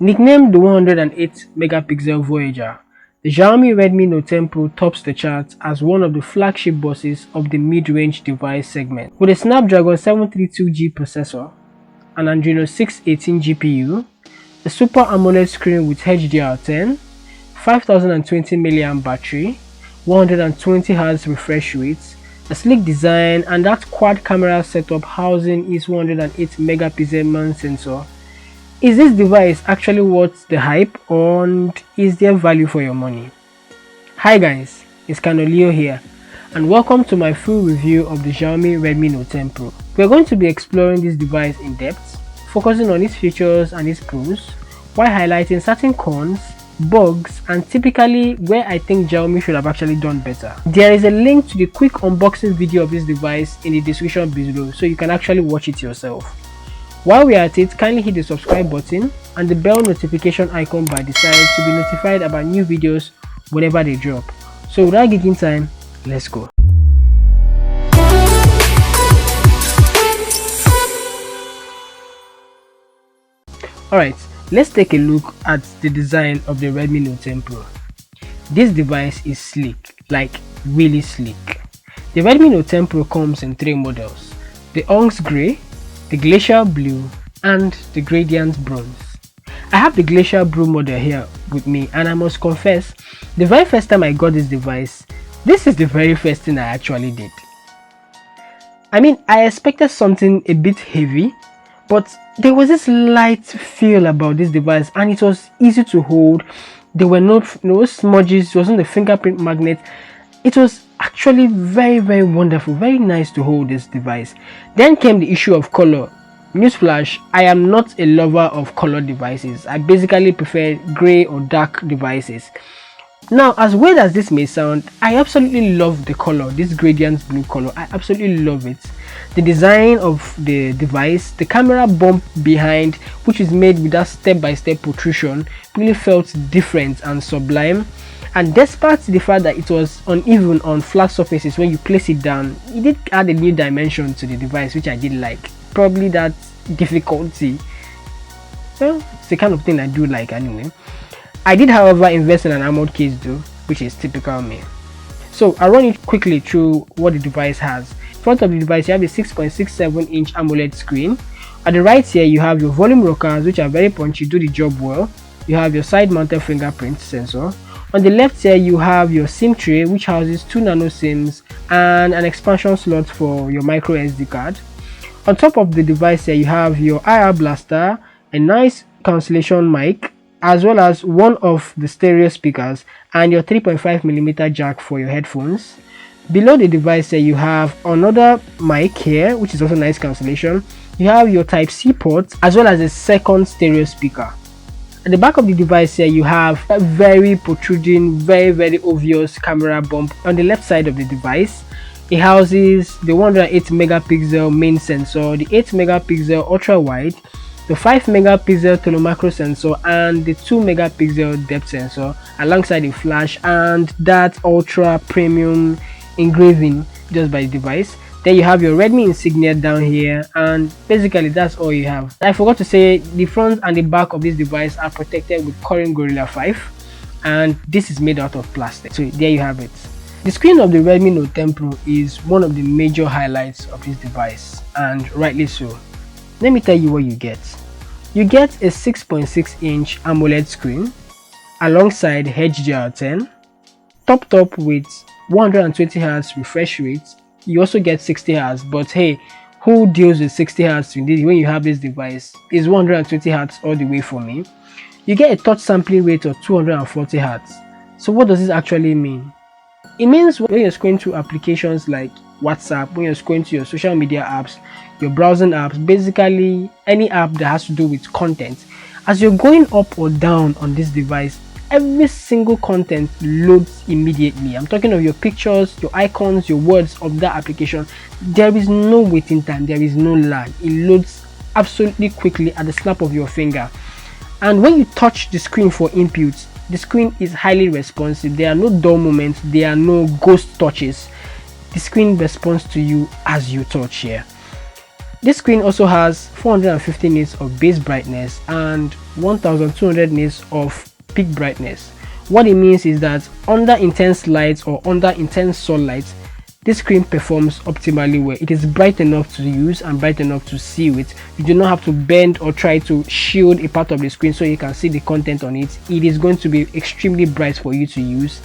Nicknamed the 108 megapixel Voyager, the Xiaomi Redmi Note 10 Pro tops the charts as one of the flagship bosses of the mid-range device segment. With a Snapdragon 732G processor, an Adreno 618 GPU, a Super AMOLED screen with HDR10, 5020 mAh battery, 120Hz refresh rate, a sleek design, and that quad camera setup housing its 108 megapixel main sensor. Is this device actually worth the hype, and is there value for your money? Hi guys, it's Kanolio here, and welcome to my full review of the Xiaomi Redmi Note 10 Pro. We are going to be exploring this device in depth, focusing on its features and its pros, while highlighting certain cons, bugs, and typically where I think Xiaomi should have actually done better. There is a link to the quick unboxing video of this device in the description below, so you can actually watch it yourself. While we are at it, kindly hit the subscribe button and the bell notification icon by the side to be notified about new videos whenever they drop. So without taking time, let's go. Alright, let's take a look at the design of the Redmi Note 10 Pro. This device is sleek, like really sleek. The Redmi Note 10 Pro comes in three models: the Onyx Grey, the Glacial Blue, and the Gradient Bronze. I have the Glacial Blue model here with me, and I must confess, the very first time I got this device, this is the very first thing I actually did. I mean, I expected something a bit heavy, but there was this light feel about this device, and it was easy to hold. There were no smudges, it wasn't a fingerprint magnet. It was actually very wonderful, very nice to hold this device. Then came the issue of color. Newsflash, I am not a lover of colored devices. I basically prefer gray or dark devices. Now, as weird as this may sound, I absolutely love the color, this gradient blue color. I absolutely love it. The design of the device, the camera bump behind, which is made with that step-by-step protrusion, really felt different and sublime. And despite the fact that it was uneven on flat surfaces, when you place it down, it did add a new dimension to the device, which I did like. Probably that difficulty. Well, it's the kind of thing I do like anyway. I did, however, invest in an armored case though, which is typical me. So I'll run it quickly through what the device has. In front of the device, you have a 6.67-inch AMOLED screen. At the right here, you have your volume rockers, which are very punchy, do the job well. You have your side-mounted fingerprint sensor. On the left here, you have your SIM tray, which houses 2 nano SIMs and an expansion slot for your micro SD card. On top of the device here, you have your IR blaster, a nice cancellation mic, as well as one of the stereo speakers and your 3.5mm jack for your headphones. Below the device here, you have another mic here, which is also nice cancellation. You have your Type-C port, as well as a second stereo speaker. At the back of the device here, you have a very protruding, very obvious camera bump on the left side of the device. It houses the 108 megapixel main sensor, the 8 megapixel ultra wide, the 5 megapixel telemacro sensor, and the 2 megapixel depth sensor, alongside a flash and that ultra premium engraving just by the device. Then you have your Redmi insignia down here, and basically that's all you have. I forgot to say, the front and the back of this device are protected with Corning Gorilla 5, and this is made out of plastic. So there you have it. The screen of the Redmi Note 10 Pro is one of the major highlights of this device, and rightly so. Let me tell you what you get. You get a 6.6-inch AMOLED screen alongside HDR10, topped up with 120Hz refresh rate. You also get 60Hz, but hey, who deals with 60Hz when you have this device? Is 120Hz all the way for me. You get a touch sampling rate of 240Hz. So what does this actually mean? It means when you're scrolling through applications like WhatsApp, when you're scrolling to your social media apps, your browsing apps, basically any app that has to do with content, as you're going up or down on this device, every single content loads immediately. I'm talking of your pictures, your icons, your words of that application. There is no waiting time, there is no lag. It loads absolutely quickly at the snap of your finger. And when you touch the screen for inputs, the screen is highly responsive. There are no dull moments, there are no ghost touches. The screen responds to you as you touch here. This screen also has 450 nits of base brightness and 1200 nits of peak brightness. What it means is that under intense light or under intense sunlight, this screen performs optimally well. It is bright enough to use and bright enough to see with. You do not have to bend or try to shield a part of the screen so you can see the content on it. It is going to be extremely bright for you to use.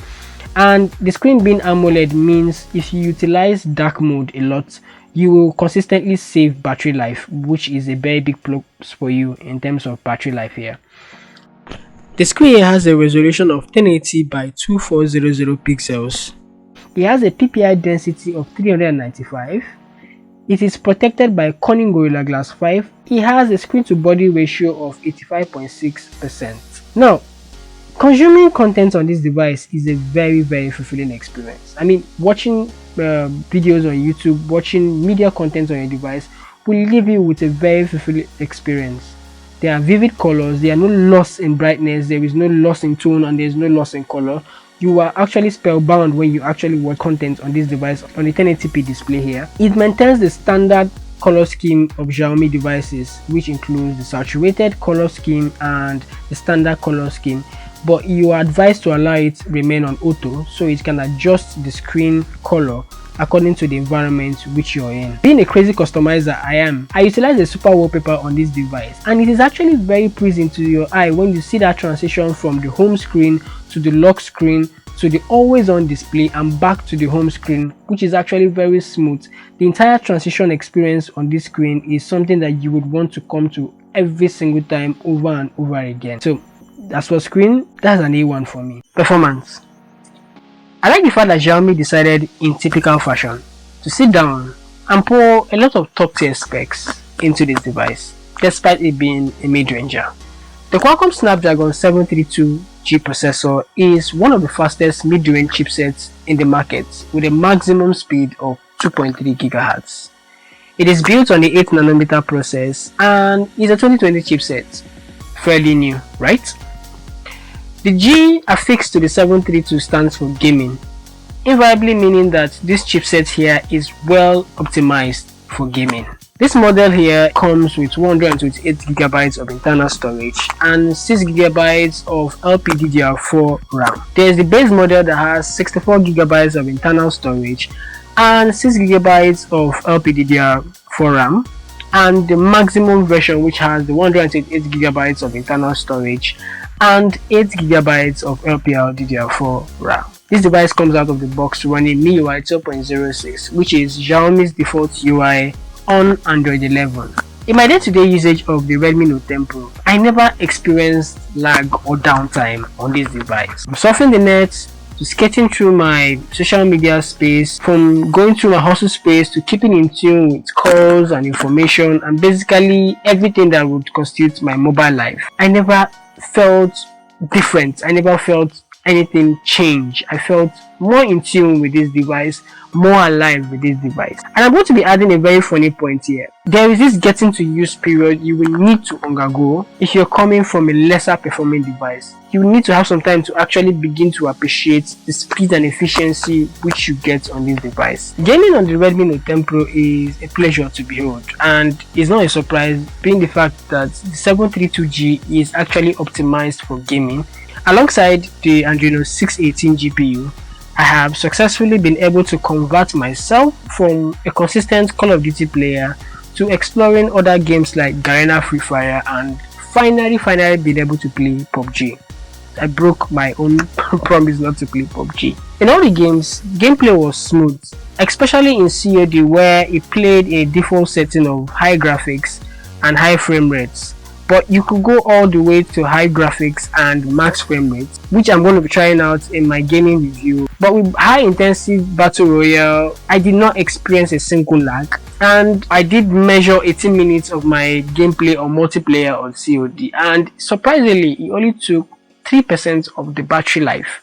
And the screen being AMOLED means if you utilize dark mode a lot, you will consistently save battery life, which is a very big plus for you in terms of battery life here. The screen has a resolution of 1080 by 2400 pixels. It has a PPI density of 395. It is protected by Corning Gorilla Glass 5. It has a screen to body ratio of 85.6%. Now, consuming content on this device is a very fulfilling experience. I mean, watching videos on YouTube, watching media content on your device will leave you with a very fulfilling experience. There are vivid colors, there are no loss in brightness, there is no loss in tone, and there is no loss in color. You are actually spellbound when you actually watch content on this device on the 1080p display here. It maintains the standard color scheme of Xiaomi devices, which includes the saturated color scheme and the standard color scheme, but you are advised to allow it remain on auto so it can adjust the screen color according to the environment which you're in. Being a crazy customizer I utilize a super wallpaper on this device, and it is actually very pleasing to your eye when you see that transition from the home screen to the lock screen to the always on display and back to the home screen, which is actually very smooth. The entire transition experience on this screen is something that you would want to come to every single time over and over again. So as for screen, that's an A1 for me. Performance. I like the fact that Xiaomi decided in typical fashion to sit down and pour a lot of top tier specs into this device, despite it being a mid-ranger. The Qualcomm Snapdragon 732G processor is one of the fastest mid-range chipsets in the market with a maximum speed of 2.3 GHz. It is built on the 8nm process and is a 2020 chipset. Fairly new, right? The G affixed to the 732 stands for gaming, invariably meaning that this chipset here is well optimized for gaming. This model here comes with 128GB of internal storage and 6GB of LPDDR4 RAM. There is the base model that has 64GB of internal storage and 6GB of LPDDR4 RAM, and the maximum version which has the 128GB of internal storage and 8GB of LPDDR4 RAM. This device comes out of the box running MIUI 2.06, which is Xiaomi's default UI on Android 11. In my day-to-day usage of the Redmi Note 10 Pro, I never experienced lag or downtime on this device. From surfing the net to skating through my social media space, from going through my hustle space to keeping in tune with calls and information and basically everything that would constitute my mobile life, I never felt different. I never felt anything change. I felt more in tune with this device, more alive with this device. And I'm going to be adding a very funny point here. There is this getting to use period you will need to undergo if you're coming from a lesser performing device. You will need to have some time to actually begin to appreciate the speed and efficiency which you get on this device. Gaming on the Redmi Note 10 Pro is a pleasure to behold, and it's not a surprise being the fact that the 732G is actually optimized for gaming. Alongside the Adreno 618 GPU, I have successfully been able to convert myself from a consistent Call of Duty player to exploring other games like Garena Free Fire and finally being able to play PUBG. I broke my own promise not to play PUBG. In all the games, gameplay was smooth, especially in COD where it played a default setting of high graphics and high frame rates. But you could go all the way to high graphics and max frame rates, which I'm going to be trying out in my gaming review. But with high intensive battle royale, I did not experience a single lag, and I did measure 18 minutes of my gameplay on multiplayer on COD, and surprisingly it only took 3% of the battery life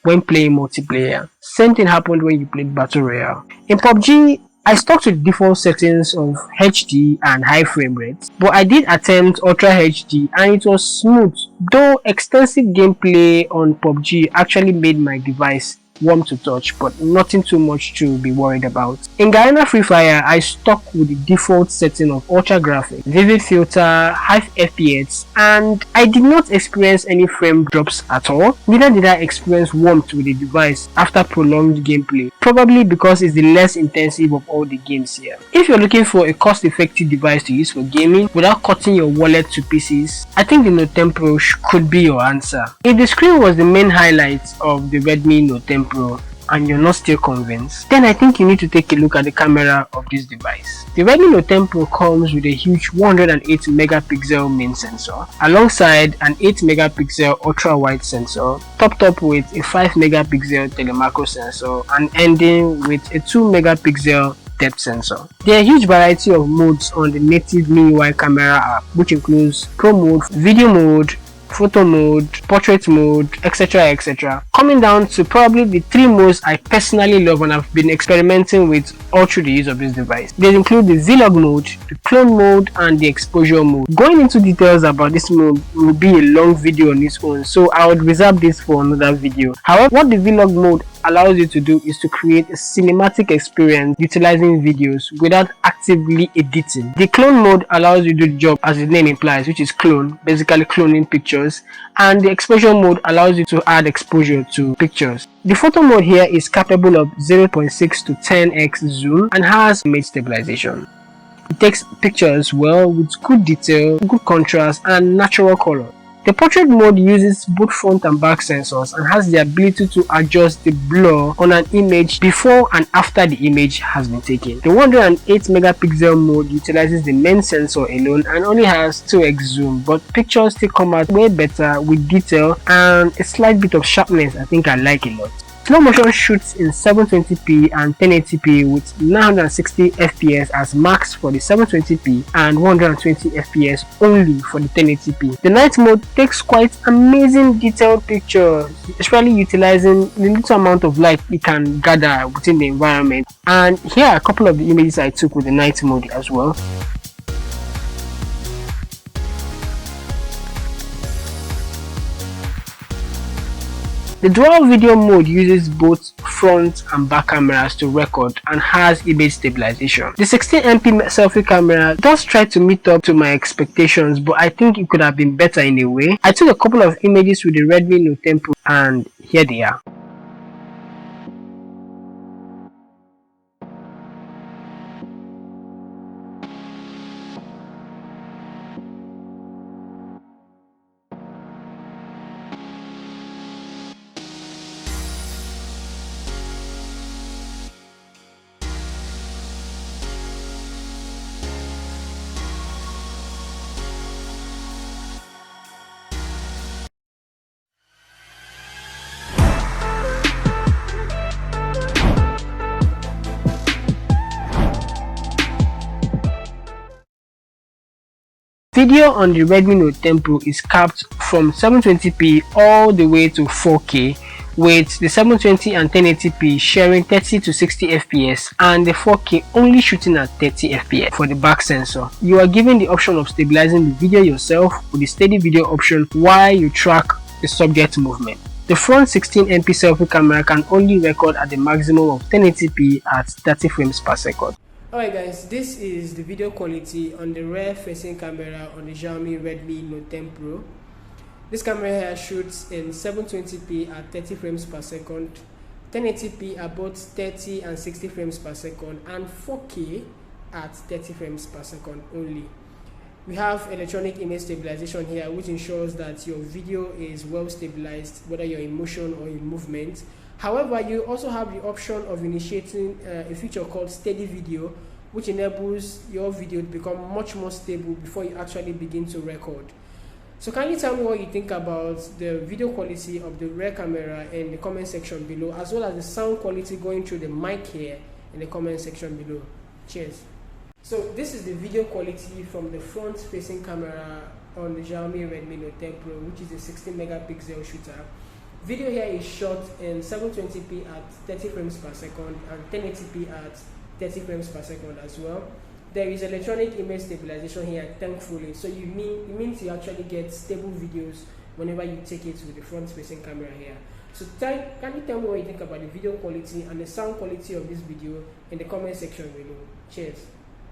when playing multiplayer. Same thing happened when you played battle royale. In PUBG, I stuck to the default settings of HD and high frame rates, but I did attempt Ultra HD and it was smooth, though extensive gameplay on PUBG actually made my device warm to touch, but nothing too much to be worried about. In Garena Free Fire, I stuck with the default setting of Ultra Graphics, Vivid Filter, high FPS, and I did not experience any frame drops at all. Neither did I experience warmth with the device after prolonged gameplay, probably because it's the less intensive of all the games here. If you're looking for a cost-effective device to use for gaming without cutting your wallet to pieces, I think the Note 10 Pro could be your answer. If the screen was the main highlight of the Redmi Note 10 Pro and you're not still convinced, then I think you need to take a look at the camera of this device. The Redmi Note 10 Pro comes with a huge 108 megapixel main sensor alongside an 8 megapixel ultra wide sensor, topped up with a 5 megapixel telemacro sensor and ending with a 2 megapixel depth sensor. There are a huge variety of modes on the native MIUI camera app, which includes Pro mode, video mode, photo mode, portrait mode, etc. Coming down to probably the three modes I personally love and I've been experimenting with all through the use of this device. They include the vlog mode, the clone mode, and the exposure mode. Going into details about this mode will be a long video on its own, so I would reserve this for another video. However, what the vlog mode allows you to do is to create a cinematic experience utilizing videos without actively editing. The clone mode allows you to do the job as the name implies, which is clone, basically cloning pictures, and the exposure mode allows you to add exposure to pictures. The photo mode here is capable of 0.6 to 10x zoom and has image stabilization. It takes pictures well with good detail, good contrast, and natural color. The portrait mode uses both front and back sensors and has the ability to adjust the blur on an image before and after the image has been taken. The 108 megapixel mode utilizes the main sensor alone and only has 2x zoom, but pictures still come out way better with detail and a slight bit of sharpness I think I like a lot. Slow motion shoots in 720p and 1080p with 960 fps as max for the 720p and 120 fps only for the 1080p. The night mode takes quite amazing detailed pictures, especially utilizing the little amount of light it can gather within the environment. And here are a couple of the images I took with the night mode as well. The dual video mode uses both front and back cameras to record and has image stabilization. The 16MP selfie camera does try to meet up to my expectations, but I think it could have been better in a way. I took a couple of images with the Redmi Note 10 Pro and here they are. Video on the Redmi Note 10 Pro is capped from 720p all the way to 4K, with the 720 and 1080p sharing 30 to 60 fps and the 4K only shooting at 30 fps for the back sensor. You are given the option of stabilizing the video yourself with the steady video option while you track the subject movement. The front 16MP selfie camera can only record at the maximum of 1080p at 30 frames per second. Alright guys, this is the video quality on the rear facing camera on the Xiaomi Redmi Note 10 Pro. This camera here shoots in 720p at 30 frames per second, 1080p at both 30 and 60 frames per second, and 4K at 30 frames per second only. We have electronic image stabilization here, which ensures that your video is well stabilized whether you're in motion or in movement. However, you also have the option of initiating a feature called steady video, which enables your video to become much more stable before you actually begin to record. So can you tell me what you think about the video quality of the rear camera in the comment section below, as well as the sound quality going through the mic here in the comment section below. Cheers. So this is the video quality from the front facing camera on the Xiaomi Redmi Note 10 Pro, which is a 16 megapixel shooter. Video here is shot in 720p at 30 frames per second and 1080p at 30 frames per second as well. There is electronic image stabilization here, thankfully, so it means you actually get stable videos whenever you take it with the front facing camera here. So can you tell me what you think about the video quality and the sound quality of this video in the comment section below. Cheers.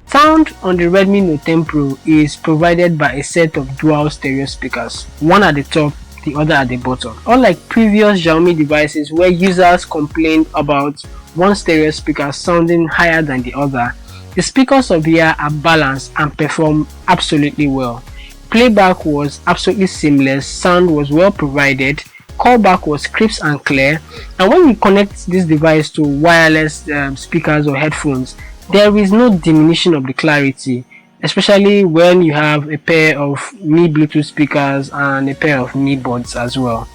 Sound on the Redmi Note 10 Pro is provided by a set of dual stereo speakers, one at the top, the other at the bottom. Unlike previous Xiaomi devices where users complained about one stereo speaker sounding higher than the other, the speakers of here are balanced and perform absolutely well. Playback was absolutely seamless, sound was well provided, callback was crisp and clear, and when you connect this device to wireless speakers or headphones, there is no diminution of the clarity, especially when you have a pair of Mi Bluetooth speakers and a pair of Mi buds as well.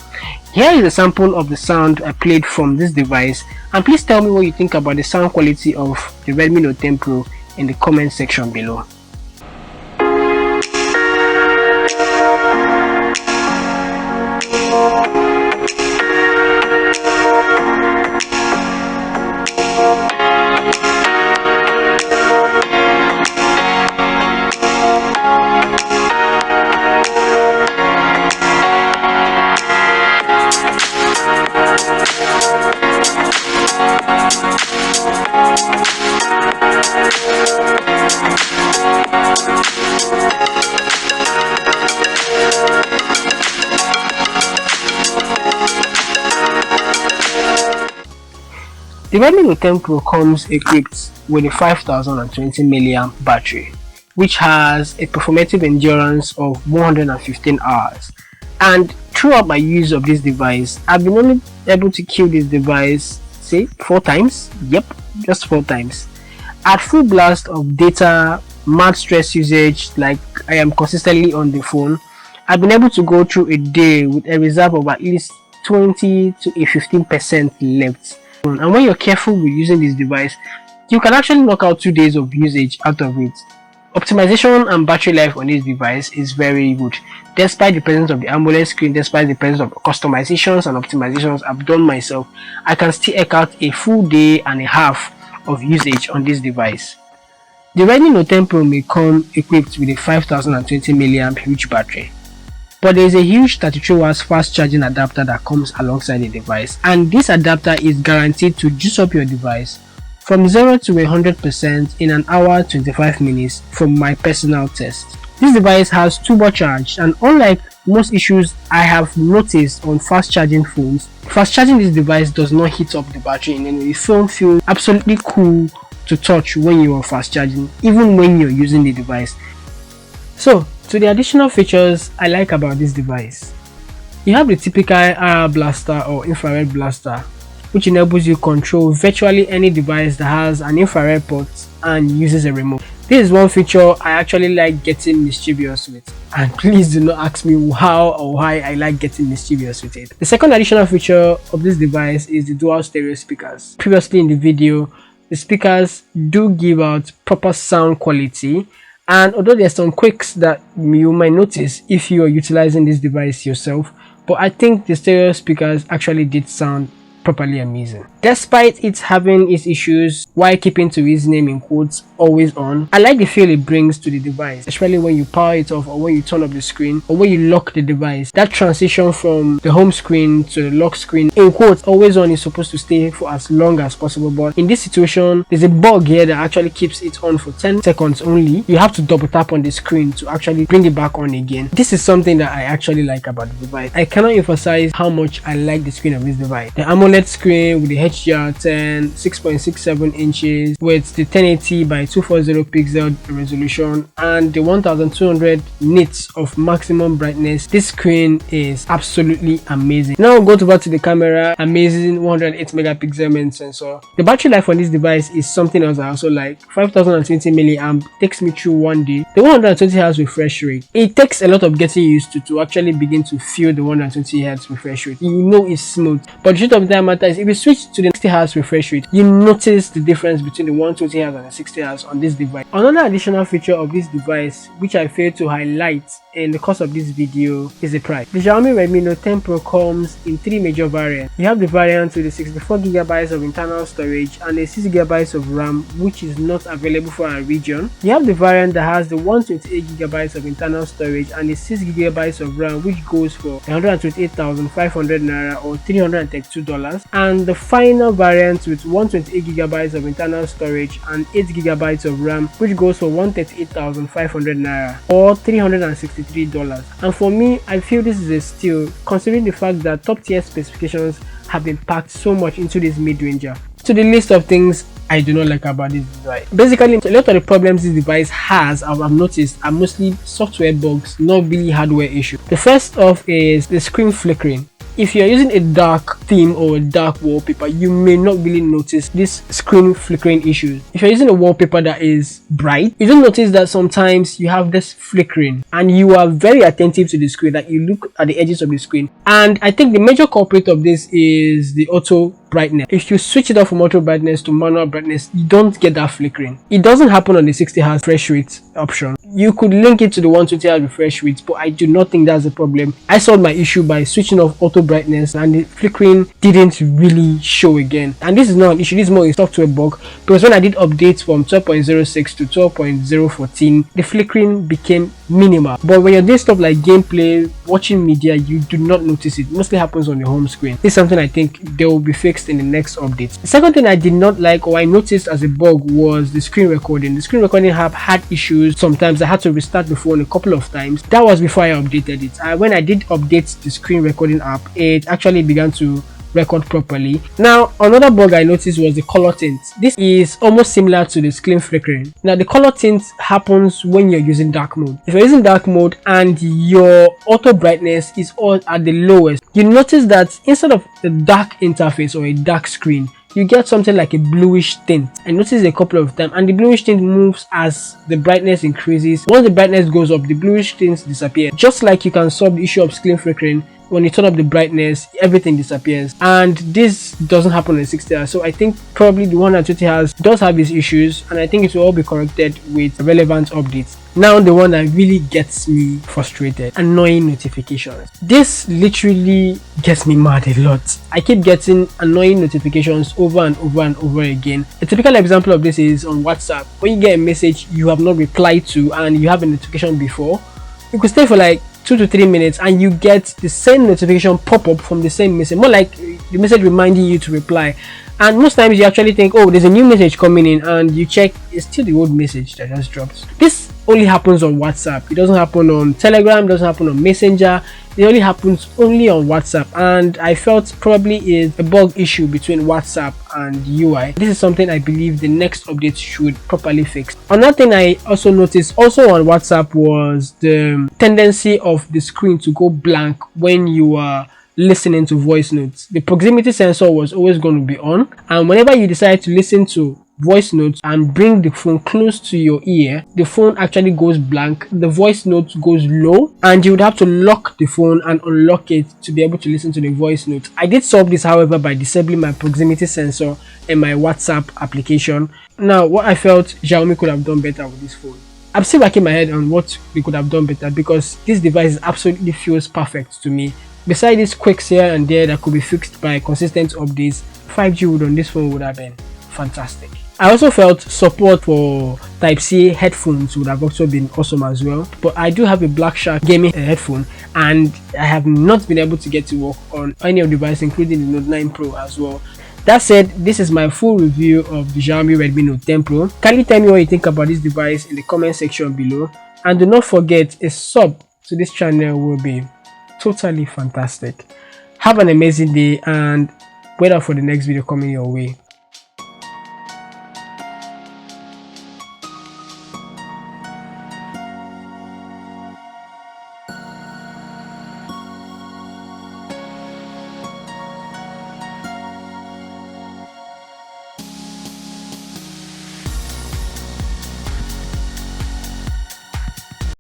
Here is a sample of the sound I played from this device, and please tell me what you think about the sound quality of the Redmi Note 10 Pro in the comment section below. The Redmi Note 10 Pro comes equipped with a 5020 mAh battery, which has a performative endurance of 115 hours. And throughout my use of this device, I've been only able to kill this device, say, 4 times. Yep, just 4 times. At full blast of data, mad stress usage, like I am consistently on the phone, I've been able to go through a day with a reserve of at least 20 to a 15% left. And when you're careful with using this device, you can actually knock out 2 days of usage out of it. Optimization and battery life on this device is very good. Despite the presence of the AMOLED screen, despite the presence of customizations and optimizations I've done myself, I can still eke out a full day and a half of usage on this device. The Redmi Note 10 Pro may come equipped with a 5020 mAh huge battery, but there is a huge 33 watts fast charging adapter that comes alongside the device, and this adapter is guaranteed to juice up your device from 0 to 100% in an hour 25 minutes from my personal test. This device has turbocharged, and unlike most issues I have noticed on fast charging phones, fast charging this device does not heat up the battery in any way. The phone feels absolutely cool to touch when you are fast charging, even when you're using the device. So, to the additional features I like about this device, you have the typical IR blaster or infrared blaster, which enables you to control virtually any device that has an infrared port and uses a remote. This is one feature I actually like getting mischievous with, and please do not ask me how or why I like getting mischievous with it. The second additional feature of this device is the dual stereo speakers. Previously in the video, the speakers do give out proper sound quality, and although there's some quirks that you might notice if you are utilizing this device yourself, but I think the stereo speakers actually did sound properly amazing. Despite it having its issues while keeping to its name in quotes always on, I like the feel it brings to the device, especially when you power it off or when you turn off the screen or when you lock the device. That transition from the home screen to the lock screen in quotes always on is supposed to stay for as long as possible, but in this situation there's a bug here that actually keeps it on for 10 seconds only. You have to double tap on the screen to actually bring it back on again. This is something that I actually like about the device. I cannot emphasize how much I like the screen of this device. The AMOLED screen with the HDR10 6.67 inches with the 1080 by 240 pixel resolution and the 1200 nits of maximum brightness. This screen is absolutely amazing. Now we'll go back to the camera. Amazing 108 megapixel main sensor. The battery life on this device is something else I also like. 5020 mAh takes me through 1 day. The 120 Hz refresh rate, it takes a lot of getting used to actually begin to feel the 120 Hz refresh rate. You know it's smooth, but the truth of the matter is if you switch to the 60 Hz refresh rate, you notice the difference between the 120 Hz and the 60 Hz features on this device. Another additional feature of this device which I failed to highlight in the course of this video is the price. The Xiaomi Redmi Note 10 Pro comes in 3 major variants. You have the variant with the 64GB of internal storage and a 6GB of RAM, which is not available for our region. You have the variant that has the 128GB of internal storage and the 6GB of RAM, which goes for 128,500 naira or $332, and the final variant with 128GB of internal storage and 8GB of RAM, which goes for 138,500 naira or $363. And for me, I feel this is a steal considering the fact that top tier specifications have been packed so much into this mid-ranger. To the list of things I do not like about this device. Basically, a lot of the problems this device has, I've noticed, are mostly software bugs, not really hardware issues. The first off is the screen flickering. If you're using a dark theme or a dark wallpaper, you may not really notice this screen flickering issue. If you're using a wallpaper that is bright, you don't notice that sometimes you have this flickering and you are very attentive to the screen, that you look at the edges of the screen. And I think the major culprit of this is the auto brightness. If you switch it off from auto brightness to manual brightness, you don't get that flickering. It doesn't happen on the 60Hz refresh rate option. You could link it to the 120Hz refresh rate, but I do not think that's a problem. I solved my issue by switching off auto brightness and the flickering didn't really show again. And this is not an issue, this is more a software bug, because when I did updates from 12.06 to 12.014, the flickering became minimal. But when you're doing stuff like gameplay, watching media, you do not notice it. It mostly happens on the home screen. This is something I think they will be fixed in the next update. The second thing I did not like, or I noticed as a bug, was the screen recording. The screen recording app had issues. Sometimes I had to restart the phone a couple of times. That was before I updated it. When I did update the screen recording app, it actually began to record properly. Now, another bug I noticed was the color tint. This is almost similar to the screen flickering. Now, the color tint happens when you're using dark mode. If you're using dark mode and your auto brightness is all at the lowest, you notice that instead of a dark interface or a dark screen, you get something like a bluish tint. I noticed a couple of times, and the bluish tint moves as the brightness increases. Once the brightness goes up, the bluish tints disappear. Just like you can solve the issue of screen flickering, when you turn up the brightness, everything disappears, and this doesn't happen on 60Hz. So I think probably the 120Hz does have these issues, and I think it will all be corrected with relevant updates. Now, the one that really gets me frustrated: annoying notifications. This literally gets me mad a lot. I keep getting annoying notifications over and over and over again. A typical example of this is on WhatsApp. When you get a message you have not replied to and you have a notification before, you could stay for like 2 to 3 minutes and you get the same notification pop up from the same message, more like the message reminding you to reply. And most times you actually think, oh, there's a new message coming in, and you check, it's still the old message that just dropped. This only happens on WhatsApp. It doesn't happen on Telegram, it doesn't happen on Messenger. It only happens only on WhatsApp, and I felt probably is a bug issue between WhatsApp and UI. This is something I believe the next update should properly fix. Another thing I also noticed also on WhatsApp was the tendency of the screen to go blank when you are listening to voice notes. The proximity sensor was always going to be on, and whenever you decide to listen to voice notes and bring the phone close to your ear, the phone actually goes blank, the voice note goes low, and you would have to lock the phone and unlock it to be able to listen to the voice note. I did solve this, however, by disabling my proximity sensor in my WhatsApp application. Now, what I felt Xiaomi could have done better with this phone, I'm still backing my head on what they could have done better, because this device absolutely feels perfect to me. Besides these quirks here and there that could be fixed by consistent updates, 5G would on this phone would have been fantastic. I also felt support for Type-C headphones would have also been awesome as well. But I do have a Black Shark gaming headphone, and I have not been able to get to work on any of the devices, including the Note 9 Pro as well. That said, this is my full review of the Xiaomi Redmi Note 10 Pro. Kindly tell me what you think about this device in the comment section below, and do not forget, a sub to this channel will be totally fantastic. Have an amazing day, and wait out for the next video coming your way.